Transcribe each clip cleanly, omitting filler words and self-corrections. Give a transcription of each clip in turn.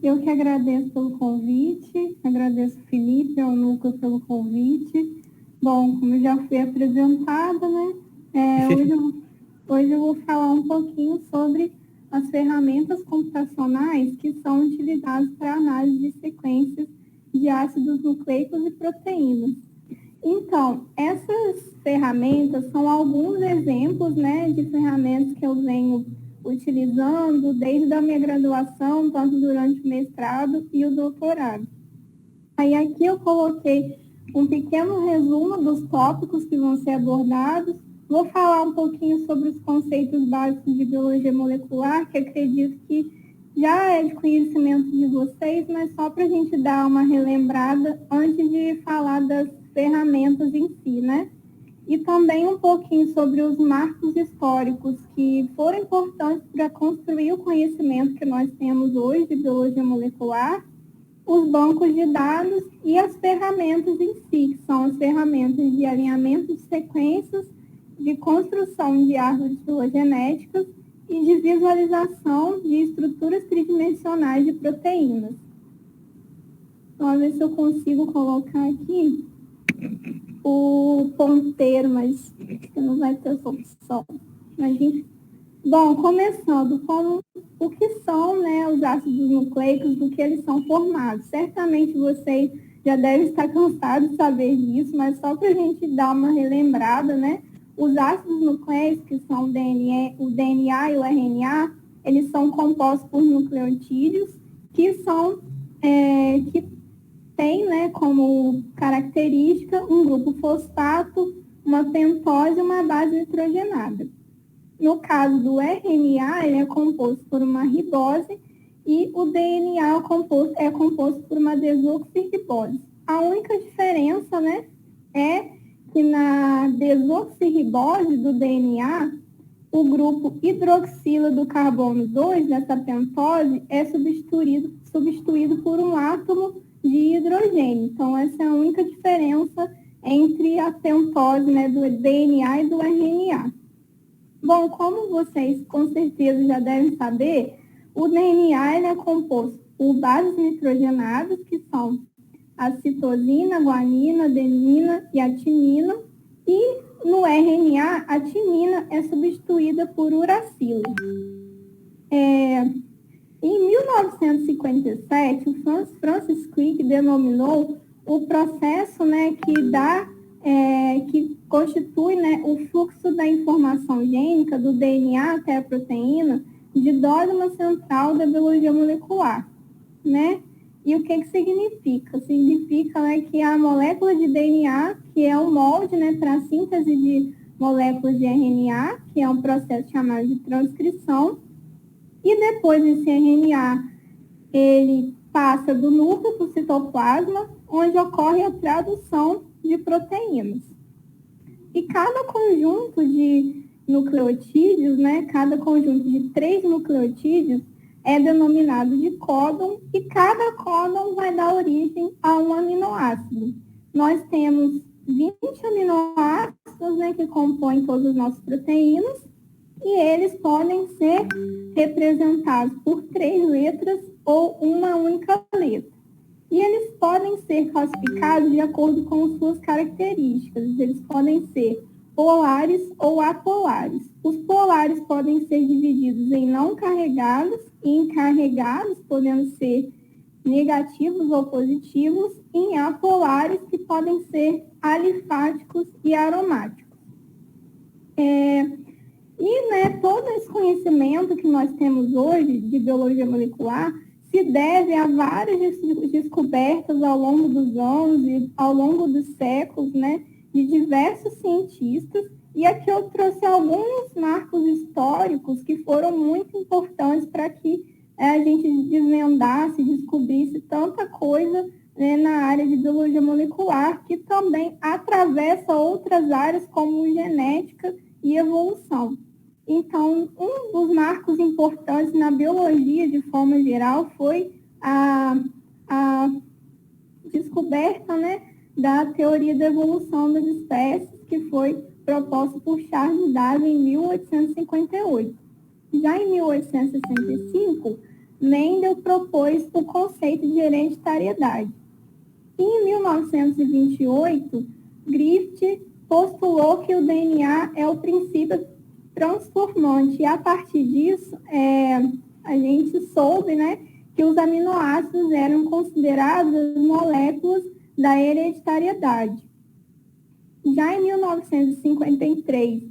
Eu que agradeço pelo convite, agradeço ao Felipe e ao Lucas pelo convite. Bom, como já fui apresentada, né, hoje eu vou falar um pouquinho sobre as ferramentas computacionais que são utilizadas para análise de sequências de ácidos nucleicos e proteínas. Então, essas ferramentas são alguns exemplos, né, de ferramentas que eu venho utilizando desde a minha graduação, tanto durante o mestrado e o doutorado. Aí aqui eu coloquei um pequeno resumo dos tópicos que vão ser abordados. Vou falar um pouquinho sobre os conceitos básicos de biologia molecular, que acredito que já é de conhecimento de vocês, mas só para a gente dar uma relembrada antes de falar das ferramentas em si, né? E também um pouquinho sobre os marcos históricos que foram importantes para construir o conhecimento que nós temos hoje de biologia molecular, os bancos de dados e as ferramentas em si, que são as ferramentas de alinhamento de sequências, de construção de árvores filogenéticas e de visualização de estruturas tridimensionais de proteínas. Vamos ver se eu consigo colocar aqui o ponteiro, mas acho que não vai ter essa opção. Mas, enfim. Bom, começando com o que são, né, os ácidos nucleicos, do que eles são formados. Certamente vocês já devem estar cansados de saber disso, mas só para a gente dar uma relembrada, né? Os ácidos nucleicos, que são o DNA e o RNA, eles são compostos por nucleotídeos, que são, que tem, né, como característica um grupo fosfato, uma pentose e uma base nitrogenada. No caso do RNA, ele é composto por uma ribose e o DNA é composto por uma desoxirribose. A única diferença, né, é que na desoxirribose do DNA, o grupo hidroxila do carbono 2, nessa pentose, é substituído por um átomo de hidrogênio. Então, essa é a única diferença entre a pentose, né, do DNA e do RNA. Bom, como vocês com certeza já devem saber, o DNA ele é composto por bases nitrogenadas, que são a citosina, a guanina, a adenina e a timina, e no RNA, a timina é substituída por uracilo. Em 1957, o Francis Crick denominou o processo, né, que constitui, né, o fluxo da informação gênica do DNA até a proteína de dogma central da biologia molecular, né? E o que significa? Significa, né, que a molécula de DNA, que é um molde, né, para a síntese de moléculas de RNA, que é um processo chamado de transcrição, e depois esse RNA, ele passa do núcleo para o citoplasma, onde ocorre a tradução de proteínas. E cada conjunto de nucleotídeos, né, cada conjunto de 3 nucleotídeos é denominado de códon, e cada códon vai dar origem a um aminoácido. Nós temos 20 aminoácidos, né, que compõem todas as nossas proteínas, e eles podem ser representados por 3 letras ou uma única letra. E eles podem ser classificados de acordo com suas características. Eles podem ser polares ou apolares. Os polares podem ser divididos em não carregados e em carregados, podendo ser negativos ou positivos, e em apolares, que podem ser alifáticos e aromáticos. Todo esse conhecimento que nós temos hoje de biologia molecular se deve a várias descobertas ao longo dos anos e ao longo dos séculos, né, de diversos cientistas. E aqui eu trouxe alguns marcos históricos que foram muito importantes para que a gente desvendasse, descobrisse tanta coisa, né, na área de biologia molecular, que também atravessa outras áreas como genética e evolução. Então, um dos marcos importantes na biologia, de forma geral, foi a descoberta, né, da teoria da evolução das espécies, que foi proposta por Charles Darwin em 1858. Já em 1865, Mendel propôs o conceito de hereditariedade. Em 1928, Griffith postulou que o DNA é o princípio transformante, e a partir disso, a gente soube, né, que os aminoácidos eram considerados as moléculas da hereditariedade. Já em 1953,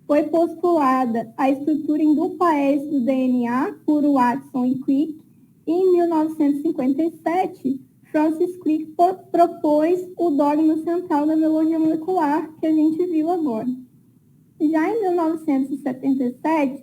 foi postulada a estrutura em dupla hélice do DNA por Watson e Crick, e em 1957, Francis Crick propôs o dogma central da biologia molecular que a gente viu agora. Já em 1977,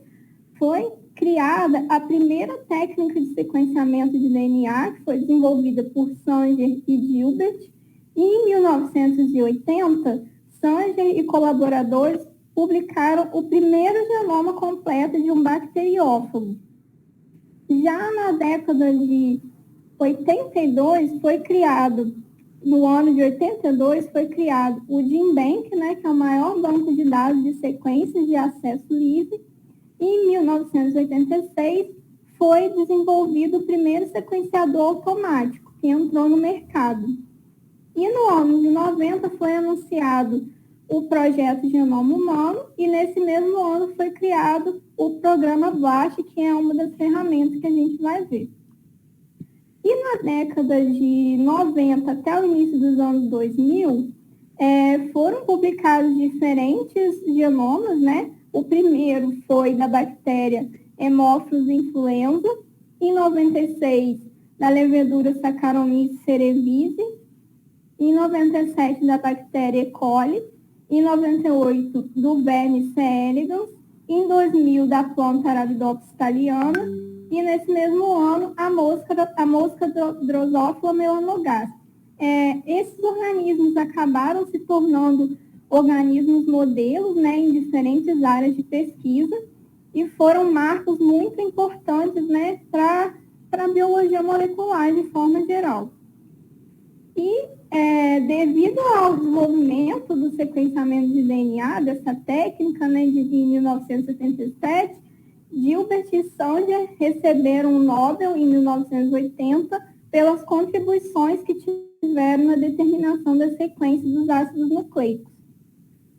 foi criada a primeira técnica de sequenciamento de DNA, que foi desenvolvida por Sanger e Gilbert, e em 1980, Sanger e colaboradores publicaram o primeiro genoma completo de um bacteriófago. Já na década de 82, foi criado, no ano de 82, foi criado o GenBank, né, que é o maior banco de dados de sequências de acesso livre. E em 1986, foi desenvolvido o primeiro sequenciador automático, que entrou no mercado. E no ano de 90 foi anunciado o projeto Genoma Humano, e nesse mesmo ano foi criado o programa BLAST, que é uma das ferramentas que a gente vai ver. E na década de 90 até o início dos anos 2000, foram publicados diferentes genomas, né? O primeiro foi da bactéria Haemophilus influenza, em 96 da levedura Saccharomyces cerevisiae, em 97 da bactéria E. coli, em 98 do verme C. elegans, em 2000 da planta Arabidopsis thaliana, e nesse mesmo ano a mosca Drosophila melanogaster. Esses organismos acabaram se tornando organismos modelos, né, em diferentes áreas de pesquisa, e foram marcos muito importantes, né, para a biologia molecular de forma geral. E devido ao desenvolvimento do sequenciamento de DNA, dessa técnica, né, de 1977, Gilbert e Sanger receberam o Nobel em 1980 pelas contribuições que tiveram na determinação da sequência dos ácidos nucleicos.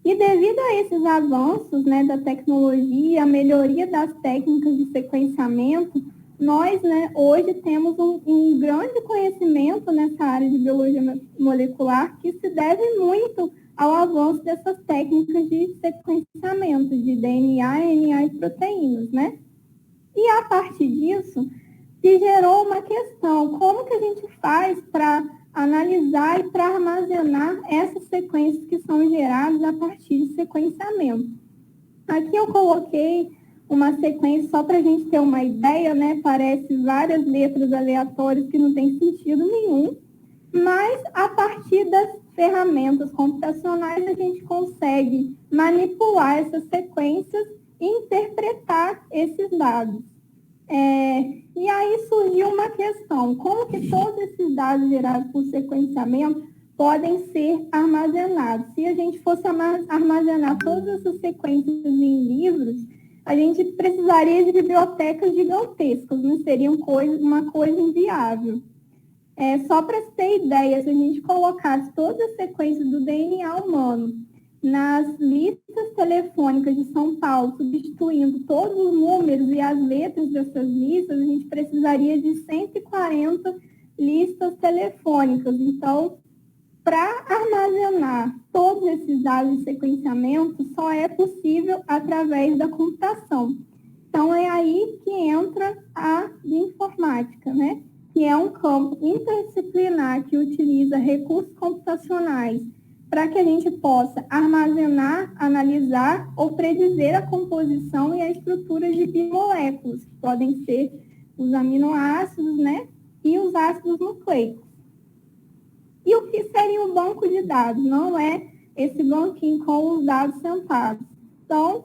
E devido a esses avanços, né, da tecnologia, a melhoria das técnicas de sequenciamento, nós, né, hoje temos um grande conhecimento nessa área de biologia molecular que se deve muito ao avanço dessas técnicas de sequenciamento de DNA, RNA e proteínas, né? E a partir disso, se gerou uma questão: como que a gente faz para analisar e para armazenar essas sequências que são geradas a partir de sequenciamento? Aqui eu coloquei uma sequência só para a gente ter uma ideia, né? Parece várias letras aleatórias que não tem sentido nenhum, mas a partir das ferramentas computacionais a gente consegue manipular essas sequências e interpretar esses dados. E aí surgiu uma questão: como que todos esses dados gerados por sequenciamento podem ser armazenados? Se a gente fosse armazenar todas essas sequências em livros, a gente precisaria de bibliotecas gigantescas, não seria uma coisa inviável. Só para ter ideia, se a gente colocasse todas as sequências do DNA humano nas listas telefônicas de São Paulo, substituindo todos os números e as letras dessas listas, a gente precisaria de 140 listas telefônicas. Então, para armazenar todos esses dados de sequenciamento, só é possível através da computação. Então, é aí que entra a bioinformática, né? Que é um campo interdisciplinar que utiliza recursos computacionais para que a gente possa armazenar, analisar ou predizer a composição e a estrutura de biomoléculas, que podem ser os aminoácidos, né? E os ácidos nucleicos. E o que seria o banco de dados? Não é esse banquinho com os dados sentados. Então,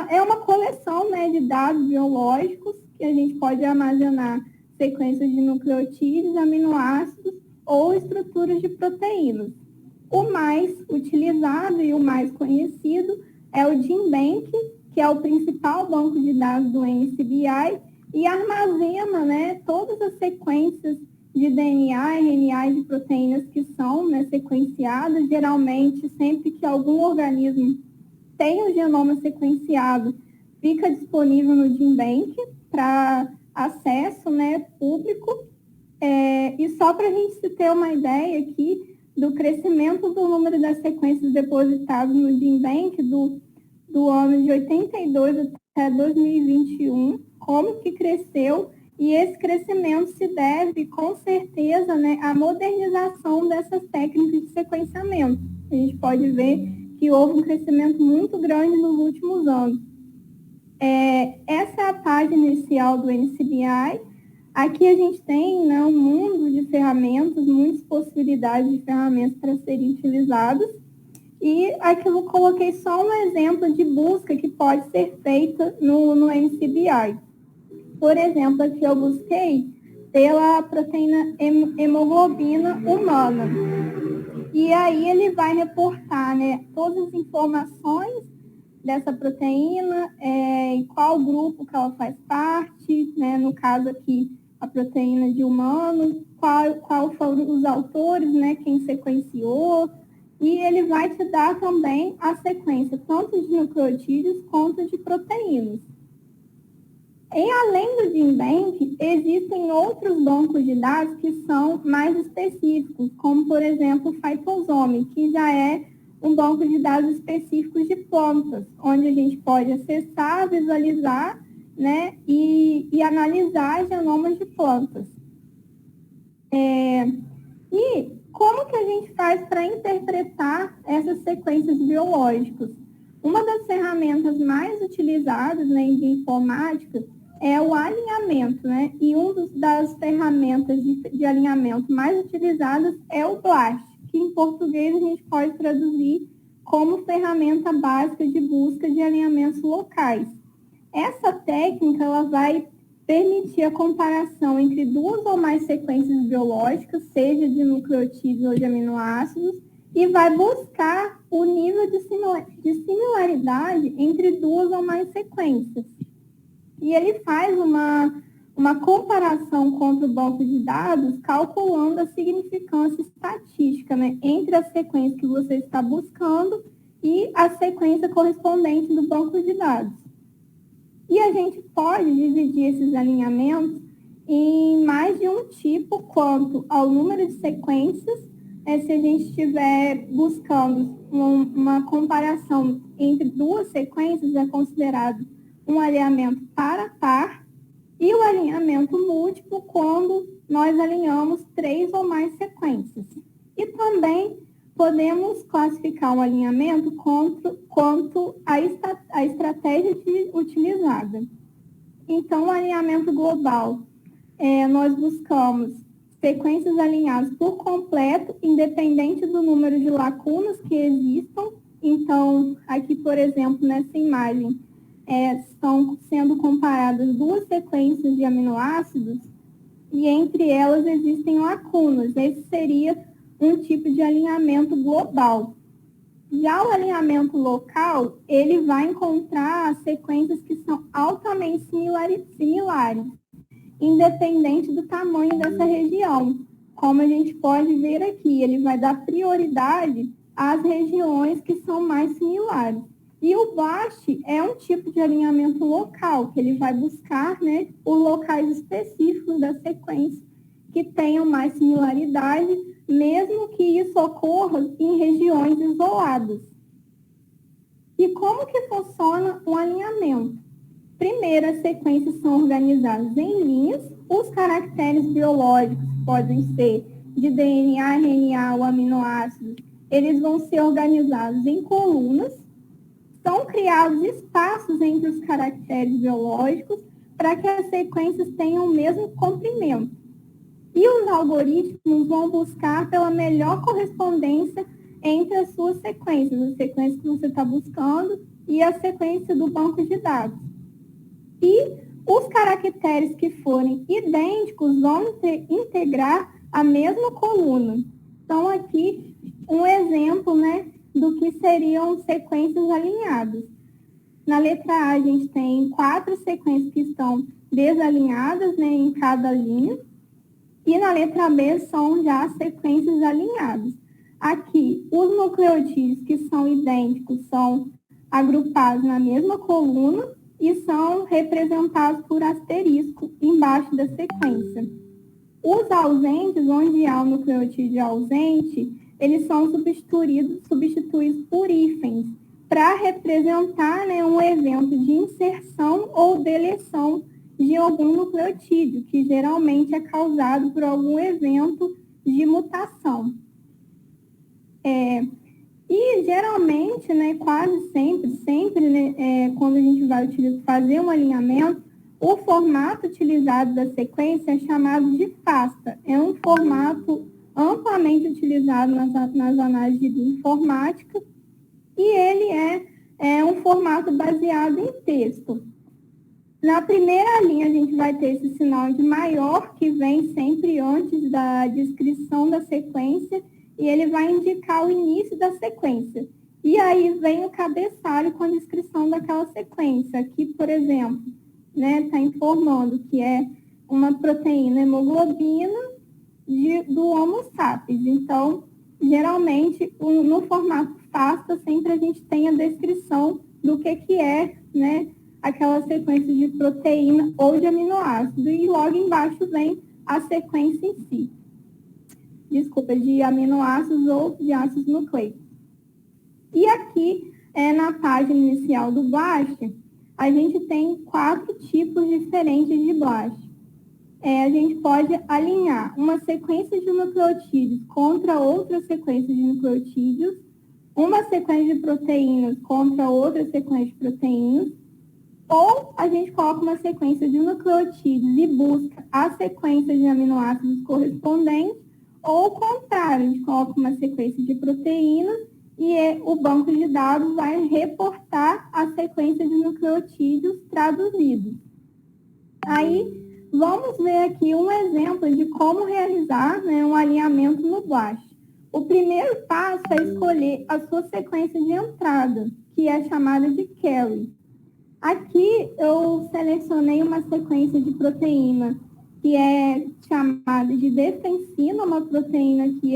é uma coleção, né, de dados biológicos que a gente pode armazenar sequências de nucleotídeos, aminoácidos ou estruturas de proteínas. O mais utilizado e o mais conhecido é o GenBank, que é o principal banco de dados do NCBI, e armazena, né, todas as sequências de DNA, RNA e de proteínas que são, né, sequenciadas. Geralmente, sempre que algum organismo tem o genoma sequenciado, fica disponível no GenBank para acesso, né, público. E só para a gente ter uma ideia aqui do crescimento do número das sequências depositadas no GenBank do ano de 82 até 2021, como que cresceu, e esse crescimento se deve, com certeza, né, à modernização dessas técnicas de sequenciamento. A gente pode ver que houve um crescimento muito grande nos últimos anos. Essa é a página inicial do NCBI. Aqui a gente tem, né, um mundo de ferramentas, muitas possibilidades de ferramentas para serem utilizadas. E aqui eu coloquei só um exemplo de busca que pode ser feita no NCBI. Por exemplo, aqui eu busquei pela proteína hemoglobina humana. E aí ele vai reportar, né, todas as informações dessa proteína, em qual grupo que ela faz parte, né, no caso aqui, a proteína de humano, qual foram os autores, né, quem sequenciou, e ele vai te dar também a sequência, tanto de nucleotídeos quanto de proteínas. E além do GenBank, existem outros bancos de dados que são mais específicos, como, por exemplo, o Phytosome, que já é um banco de dados específicos de plantas, onde a gente pode acessar, visualizar, né, e analisar genomas de plantas. E como que a gente faz para interpretar essas sequências biológicas? Uma das ferramentas mais utilizadas, né, em bioinformática é o alinhamento, né? E uma das ferramentas de alinhamento mais utilizadas é o BLAST, que em português a gente pode traduzir como ferramenta básica de busca de alinhamentos locais. Essa técnica ela vai permitir a comparação entre duas ou mais sequências biológicas, seja de nucleotídeos ou de aminoácidos, e vai buscar o nível de similaridade entre duas ou mais sequências. E ele faz uma comparação contra o banco de dados, calculando a significância estatística, né, entre a sequência que você está buscando e a sequência correspondente do banco de dados. E a gente pode dividir esses alinhamentos em mais de um tipo quanto ao número de sequências. Se a gente estiver buscando uma comparação entre duas sequências, é considerado um alinhamento par a par, e o alinhamento múltiplo quando nós alinhamos 3 ou mais sequências. E também podemos classificar um alinhamento quanto à estratégia utilizada. Então, o alinhamento global, nós buscamos sequências alinhadas por completo, independente do número de lacunas que existam. Então, aqui, por exemplo, nessa imagem, estão sendo comparadas duas sequências de aminoácidos e entre elas existem lacunas. Esse seria um tipo de alinhamento global. Já o alinhamento local, ele vai encontrar sequências que são altamente similares, independente do tamanho dessa região. Como a gente pode ver aqui, ele vai dar prioridade às regiões que são mais similares. E o BLAST é um tipo de alinhamento local, que ele vai buscar, né, os locais específicos da sequência que tenham mais similaridade, mesmo que isso ocorra em regiões isoladas. E como que funciona o alinhamento? Primeiro, as sequências são organizadas em linhas. Os caracteres biológicos podem ser de DNA, RNA ou aminoácidos. Eles vão ser organizados em colunas. São criados espaços entre os caracteres biológicos para que as sequências tenham o mesmo comprimento. E os algoritmos vão buscar pela melhor correspondência entre as suas sequências, a sequência que você está buscando e a sequência do banco de dados. E os caracteres que forem idênticos vão integrar a mesma coluna. Então, aqui, um exemplo, né, do que seriam sequências alinhadas. Na letra A, a gente tem 4 sequências que estão desalinhadas, né, em cada linha. E na letra B são já sequências alinhadas. Aqui, os nucleotídeos que são idênticos são agrupados na mesma coluna e são representados por asterisco embaixo da sequência. Os ausentes, onde há o nucleotídeo ausente, eles são substituídos por hífens, para representar, né, um evento de inserção ou deleção de algum nucleotídeo, que geralmente é causado por algum evento de mutação. E geralmente, né, quase sempre, né, quando a gente vai fazer um alinhamento, o formato utilizado da sequência é chamado de FASTA. É um formato amplamente utilizado nas análises de bioinformática e ele é um formato baseado em texto. Na primeira linha, a gente vai ter esse sinal de maior, que vem sempre antes da descrição da sequência, e ele vai indicar o início da sequência. E aí vem o cabeçalho com a descrição daquela sequência. Aqui, por exemplo, está informando que é uma proteína hemoglobina do Homo sapiens. Então, geralmente, no formato FASTA, sempre a gente tem a descrição do que é, né, aquela sequência de proteína ou de aminoácido, e logo embaixo vem a sequência em si. Desculpa, de aminoácidos ou de ácidos nucleicos. E aqui, na página inicial do BLAST, a gente tem 4 tipos diferentes de BLAST. A gente pode alinhar uma sequência de nucleotídeos contra outra sequência de nucleotídeos, uma sequência de proteínas contra outra sequência de proteínas, ou a gente coloca uma sequência de nucleotídeos e busca a sequência de aminoácidos correspondentes, ou o contrário, a gente coloca uma sequência de proteínas e o banco de dados vai reportar a sequência de nucleotídeos traduzidos. Aí, vamos ver aqui um exemplo de como realizar, né, um alinhamento no BLAST. O primeiro passo é escolher a sua sequência de entrada, que é chamada de carry. Aqui eu selecionei uma sequência de proteína que é chamada de defensina, uma proteína que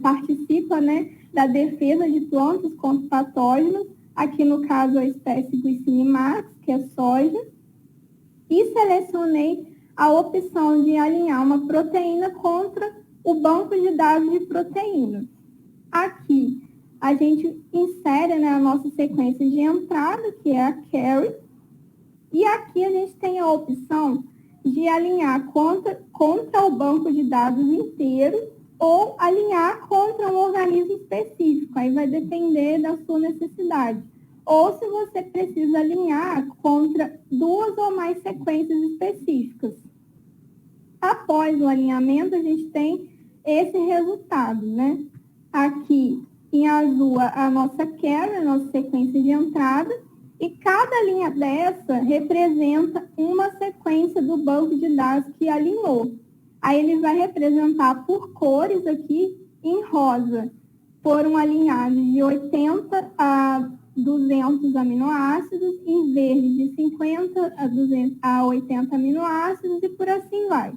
participa, né, da defesa de plantas contra patógenos, aqui no caso a espécie Glycinimax, que é soja, e selecionei a opção de alinhar uma proteína contra o banco de dados de proteínas. Aqui a gente insere, né, a nossa sequência de entrada, que é a carry, e aqui a gente tem a opção de alinhar contra o banco de dados inteiro ou alinhar contra um organismo específico, aí vai depender da sua necessidade. Ou se você precisa alinhar contra 2 ou mais sequências específicas. Após o alinhamento, a gente tem esse resultado, né? Aqui, em azul, a nossa carry, a nossa sequência de entrada, e cada linha dessa representa uma sequência do banco de dados que alinhou. Aí ele vai representar por cores aqui, em rosa, foram alinhados de 80 a 200 aminoácidos, em verde de 50 a 80 aminoácidos e por assim vai.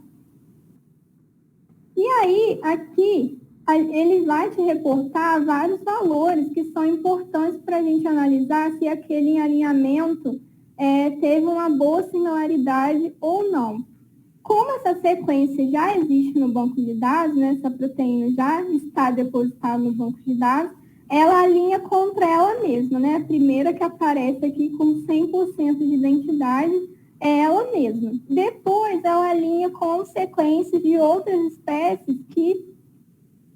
E aí, aqui, ele vai te reportar vários valores que são importantes para a gente analisar se aquele alinhamento teve uma boa similaridade ou não. Como essa sequência já existe no banco de dados, né, essa proteína já está depositada no banco de dados, ela alinha contra ela mesma, né? A primeira que aparece aqui com 100% de identidade é ela mesma. Depois, ela alinha com sequências de outras espécies que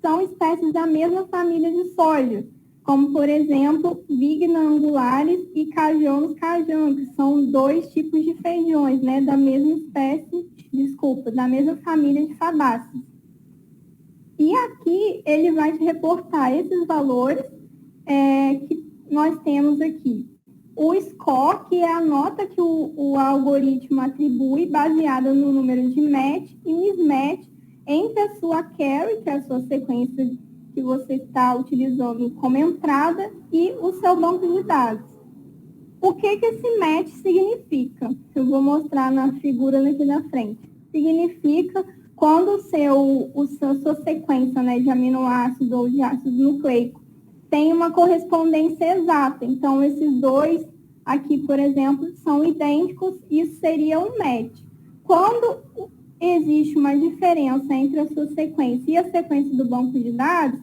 são espécies da mesma família de soja, como, por exemplo, Vigna angulares e Cajonos cajun, que são 2 tipos de feijões, né, da mesma espécie, da mesma família de fabáceas. E aqui ele vai te reportar esses valores que nós temos aqui. O score, que é a nota que o algoritmo atribui baseada no número de match e mismatch entre a sua carry, que é a sua sequência que você está utilizando como entrada, e o seu banco de dados. O que esse match significa? Eu vou mostrar na figura aqui na frente. Significa quando sua sequência, né, de aminoácidos ou de ácido nucleico tem uma correspondência exata. Então, esses dois aqui, por exemplo, são idênticos, isso seria um match. Quando existe uma diferença entre a sua sequência e a sequência do banco de dados,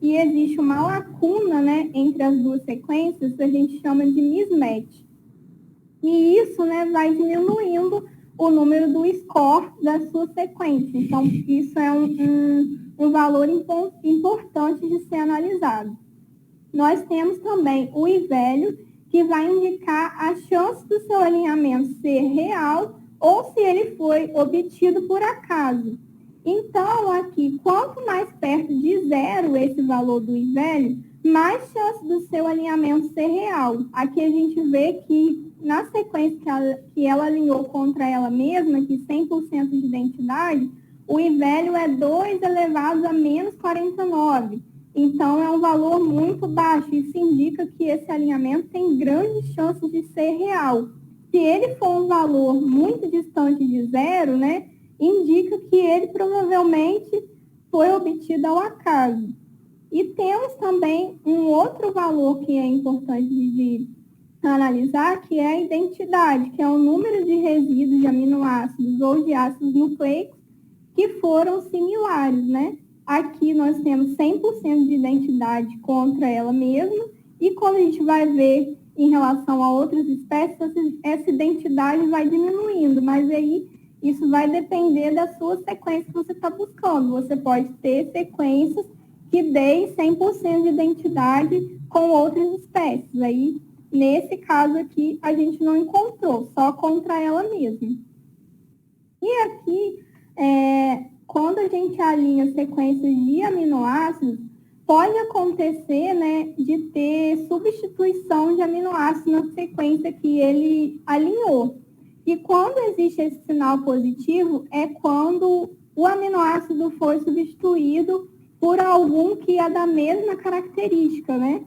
e existe uma lacuna, né, entre as duas sequências, a gente chama de mismatch. E isso, né, vai diminuindo o número do score da sua sequência. Então, isso é um valor importante de ser analisado. Nós temos também o I-value, que vai indicar a chance do seu alinhamento ser real ou se ele foi obtido por acaso. Então, aqui, quanto mais perto de zero esse valor do I-value, mais chance do seu alinhamento ser real. Aqui a gente vê que na sequência que ela alinhou contra ela mesma, que 100% de identidade, o I-value é 2 elevado a menos 49. Então, é um valor muito baixo. Isso indica que esse alinhamento tem grandes chances de ser real. Se ele for um valor muito distante de zero, né, indica que ele provavelmente foi obtido ao acaso. E temos também um outro valor que é importante de analisar, que é a identidade, que é o número de resíduos de aminoácidos ou de ácidos nucleicos que foram similares, né? Aqui nós temos 100% de identidade contra ela mesma, e quando a gente vai ver em relação a outras espécies, essa identidade vai diminuindo, mas aí isso vai depender da sua sequência que você está buscando. Você pode ter sequências que deem 100% de identidade com outras espécies. Aí, nesse caso aqui, a gente não encontrou, só contra ela mesma. E aqui, quando a gente alinha sequências de aminoácidos, pode acontecer, né, de ter substituição de aminoácidos na sequência que ele alinhou. E quando existe esse sinal positivo, é quando o aminoácido foi substituído por algum que é da mesma característica, né?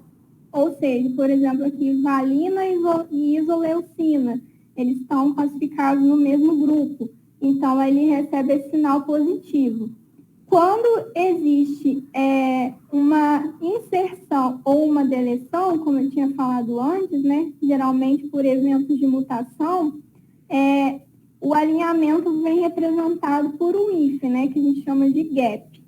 Ou seja, por exemplo, aqui, valina e isoleucina, eles estão classificados no mesmo grupo. Então, ele recebe esse sinal positivo. Quando existe uma inserção ou uma deleção, como eu tinha falado antes, né? Geralmente por eventos de mutação, o alinhamento vem representado por um if, né? Que a gente chama de gap.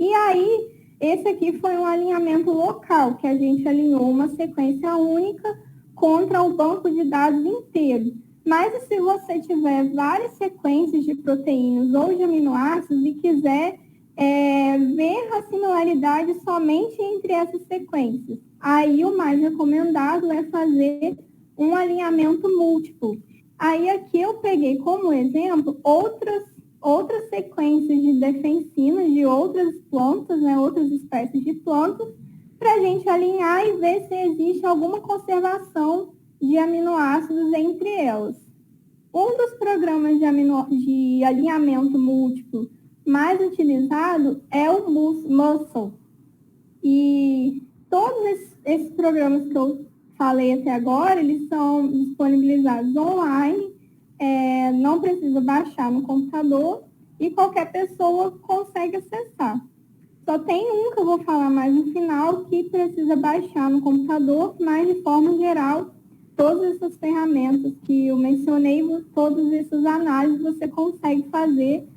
E aí, esse aqui foi um alinhamento local, que a gente alinhou uma sequência única contra o banco de dados inteiro. Mas se você tiver várias sequências de proteínas ou de aminoácidos e quiser ver a similaridade somente entre essas sequências, aí o mais recomendado é fazer um alinhamento múltiplo. Aí aqui eu peguei como exemplo outras sequências de defensinas de outras plantas, né, outras espécies de plantas, para a gente alinhar e ver se existe alguma conservação de aminoácidos entre elas. Um dos programas de alinhamento múltiplo mais utilizado é o Muscle. E todos esses programas que eu falei até agora, eles são disponibilizados online, não precisa baixar no computador e qualquer pessoa consegue acessar. Só tem um que eu vou falar mais no final, que precisa baixar no computador, mas de forma geral, todas essas ferramentas que eu mencionei, todas essas análises você consegue fazer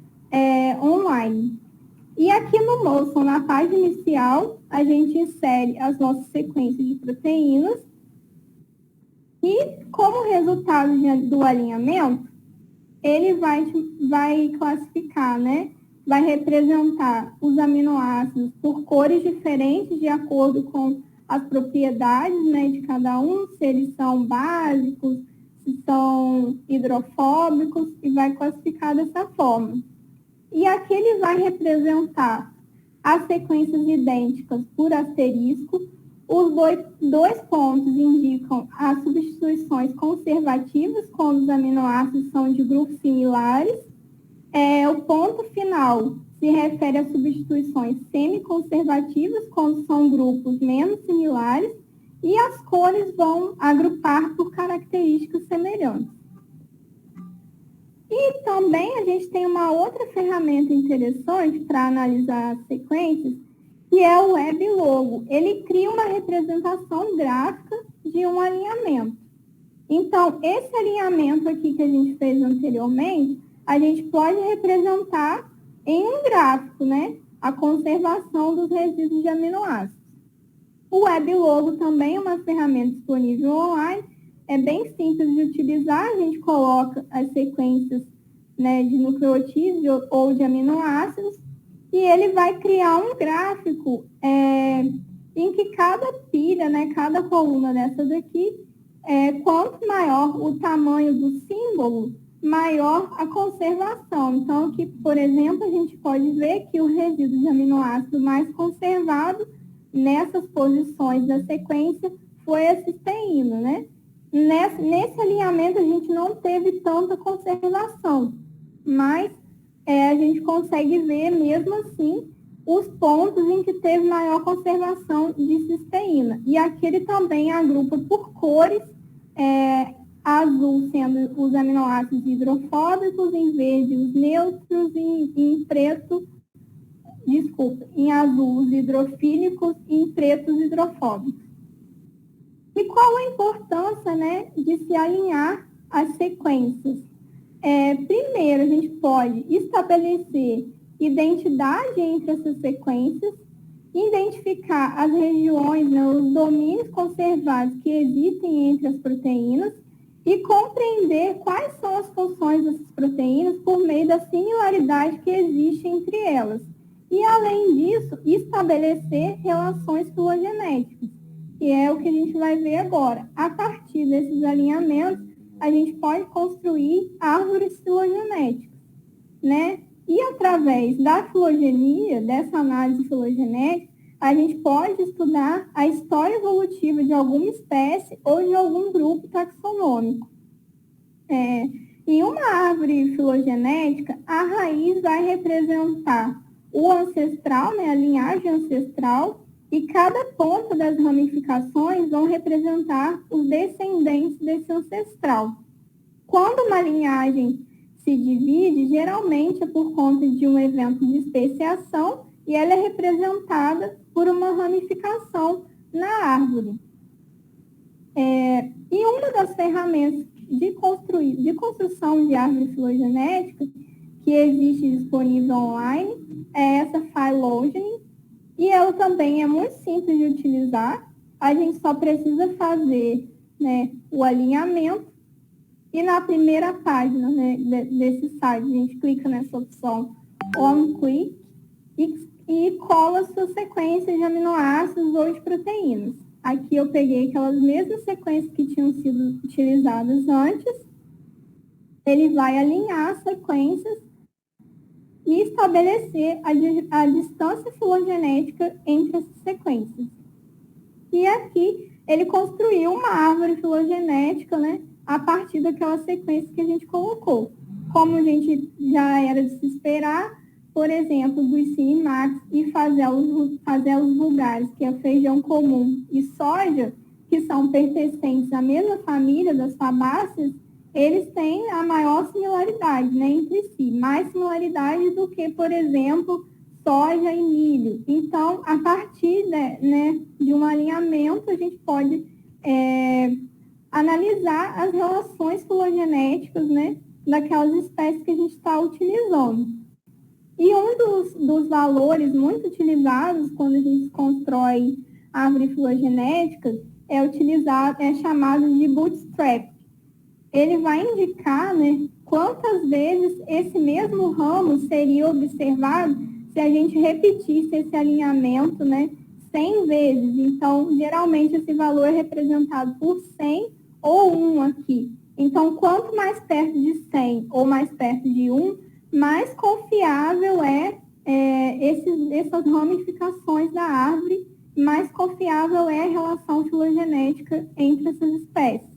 online. E aqui no Motion, na página inicial, a gente insere as nossas sequências de proteínas e, como resultado do alinhamento, ele vai classificar, né? Vai representar os aminoácidos por cores diferentes de acordo com as propriedades, né, de cada um, se eles são básicos, se são hidrofóbicos, e vai classificar dessa forma. E aqui ele vai representar as sequências idênticas por asterisco. Os dois pontos indicam as substituições conservativas, quando os aminoácidos são de grupos similares. O ponto final se refere a substituições semiconservativas, quando são grupos menos similares. e as cores vão agrupar por características semelhantes. E também a gente tem uma outra ferramenta interessante para analisar as sequências, que é o Web Logo. Ele cria uma representação gráfica de um alinhamento. Então, esse alinhamento aqui que a gente fez anteriormente, a gente pode representar em um gráfico, né? A conservação dos resíduos de aminoácidos. O Web Logo também é uma ferramenta disponível online, é bem simples de utilizar, a gente coloca as sequências, né, de nucleotídeos ou de aminoácidos e ele vai criar um gráfico em que cada pilha, né, cada coluna dessa daqui, quanto maior o tamanho do símbolo, maior a conservação. Então, aqui, por exemplo, a gente pode ver que o resíduo de aminoácido mais conservado nessas posições da sequência foi a cisteína, né? Nesse alinhamento, a gente não teve tanta conservação, mas a gente consegue ver, mesmo assim, os pontos em que teve maior conservação de cisteína. E aqui ele também agrupa por cores, azul sendo os aminoácidos hidrofóbicos, em verde os neutros e em preto, em azul os hidrofílicos e em preto os hidrofóbicos. E qual a importância, né, de se alinhar as sequências? Primeiro, a gente pode estabelecer identidade entre essas sequências, identificar as regiões, né, os domínios conservados que existem entre as proteínas e compreender quais são as funções dessas proteínas por meio da similaridade que existe entre elas. E, além disso, estabelecer relações filogenéticas, que é o que a gente vai ver agora. A partir desses alinhamentos, a gente pode construir árvores filogenéticas, né? E através da filogenia, dessa análise filogenética, a gente pode estudar a história evolutiva de alguma espécie ou de algum grupo taxonômico. Em uma árvore filogenética, a raiz vai representar o ancestral, né, a linhagem ancestral, e cada ponta das ramificações vão representar os descendentes desse ancestral. Quando uma linhagem se divide, geralmente é por conta de um evento de especiação e ela é representada por uma ramificação na árvore. E uma das ferramentas de construção de árvore filogenética que existe disponível online é essa Phylogeny, e ela também é muito simples de utilizar. A gente só precisa fazer, né, o alinhamento e na primeira página, né, desse site, a gente clica nessa opção On Click e cola suas sequências de aminoácidos ou de proteínas. Aqui eu peguei aquelas mesmas sequências que tinham sido utilizadas antes. Ele vai alinhar as sequências e estabelecer a distância filogenética entre essas sequências. E aqui ele construiu uma árvore filogenética, né, a partir daquela sequência que a gente colocou. Como a gente já era de se esperar, por exemplo, Glycine Max e fazelos vulgares, que é feijão comum, e soja, que são pertencentes à mesma família das fabáceas, eles têm a maior similaridade, né, entre si, mais similaridade do que, por exemplo, soja e milho. Então, a partir de um alinhamento, a gente pode analisar as relações filogenéticas, né, daquelas espécies que a gente está utilizando. E um dos valores muito utilizados quando a gente constrói árvore filogenética é chamado de bootstrap. Ele vai indicar, né, quantas vezes esse mesmo ramo seria observado se a gente repetisse esse alinhamento, né, 100 vezes. Então, geralmente, esse valor é representado por 100 ou 1 aqui. Então, quanto mais perto de 100 ou mais perto de 1, mais confiável essas ramificações da árvore, mais confiável é a relação filogenética entre essas espécies.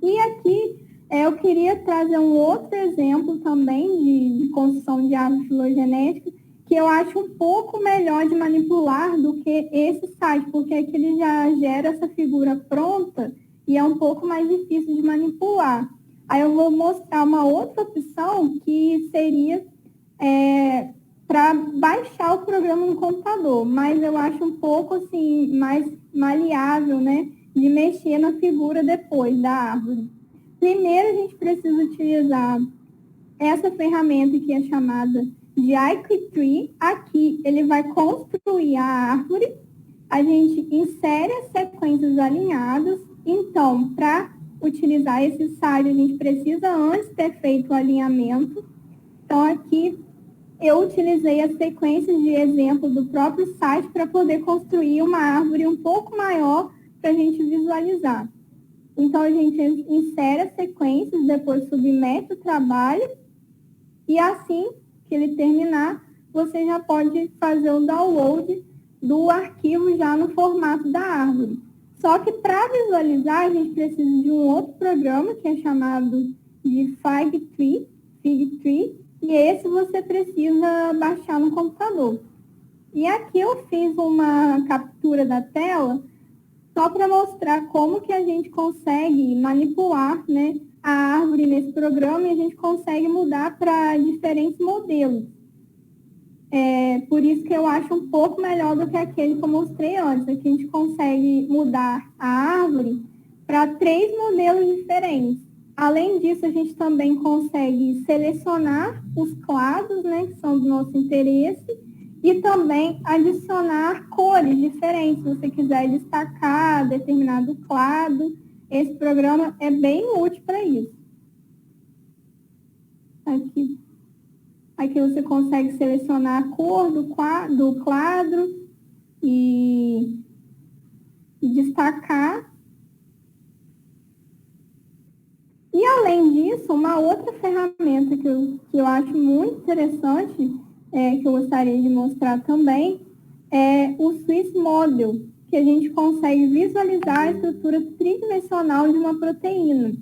E aqui eu queria trazer um outro exemplo também de construção de árvore filogenética, que eu acho um pouco melhor de manipular do que esse site, porque aqui ele já gera essa figura pronta e é um pouco mais difícil de manipular. Aí eu vou mostrar uma outra opção que seria para baixar o programa no computador, mas eu acho um pouco assim mais maleável, né, de mexer na figura depois da árvore. Primeiro a gente precisa utilizar essa ferramenta que é chamada de iQuickTree. Aqui ele vai construir a árvore, a gente insere as sequências alinhadas. Então, para utilizar esse site, a gente precisa antes ter feito o alinhamento. Então, aqui eu utilizei as sequências de exemplo do próprio site para poder construir uma árvore um pouco maior para a gente visualizar. Então, a gente insere as sequências, depois submete o trabalho e assim que ele terminar, você já pode fazer o download do arquivo já no formato da árvore. Só que para visualizar, a gente precisa de um outro programa que é chamado de Figtree, e esse você precisa baixar no computador. E aqui eu fiz uma captura da tela só para mostrar como que a gente consegue manipular, né, a árvore nesse programa, e a gente consegue mudar para diferentes modelos. Por isso que eu acho um pouco melhor do que aquele que eu mostrei antes. Aqui a gente consegue mudar a árvore para 3 modelos diferentes. Além disso, a gente também consegue selecionar os clados, né, que são do nosso interesse, e também adicionar cores diferentes. Se você quiser destacar determinado clado, esse programa é bem útil para isso. Aqui você consegue selecionar a cor do quadro e destacar. E, além disso, uma outra ferramenta que eu acho muito interessante, que eu gostaria de mostrar também, é o Swiss Model, que a gente consegue visualizar a estrutura tridimensional de uma proteína.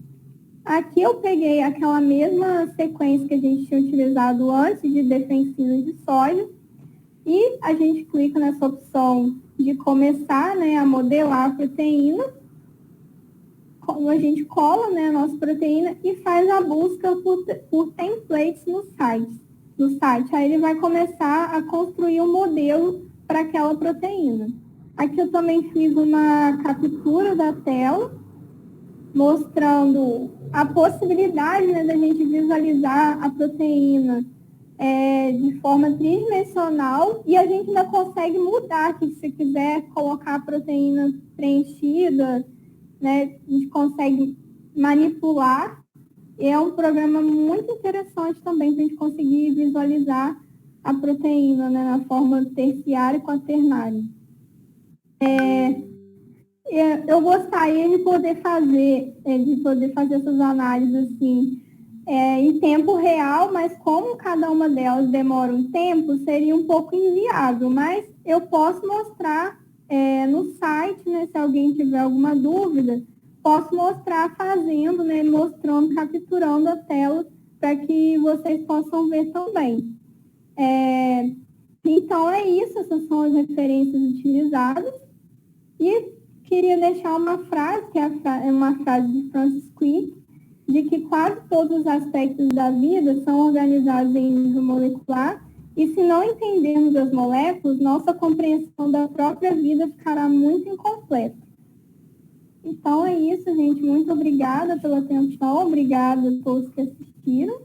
Aqui eu peguei aquela mesma sequência que a gente tinha utilizado antes de defensina de soja, e a gente clica nessa opção de começar, né, a modelar a proteína. A gente cola, né, a nossa proteína e faz a busca por templates no site. Aí ele vai começar a construir um modelo para aquela proteína. Aqui eu também fiz uma captura da tela, mostrando a possibilidade, né, da gente visualizar a proteína de forma tridimensional, e a gente ainda consegue mudar, que se quiser colocar a proteína preenchida, né, a gente consegue manipular. E é um programa muito interessante também para a gente conseguir visualizar a proteína, né, na forma terciária e quaternária. Eu gostaria de poder fazer essas análises assim, em tempo real, mas como cada uma delas demora um tempo, seria um pouco inviável. Mas eu posso mostrar no site, né, se alguém tiver alguma dúvida, posso mostrar fazendo, né, mostrando, capturando a tela para que vocês possam ver também. Então, é isso, essas são as referências utilizadas. E queria deixar uma frase, que é uma frase de Francis Crick, de que quase todos os aspectos da vida são organizados em nível molecular, e se não entendermos as moléculas, nossa compreensão da própria vida ficará muito incompleta. Então é isso, gente. Muito obrigada pela atenção, obrigada a todos que assistiram.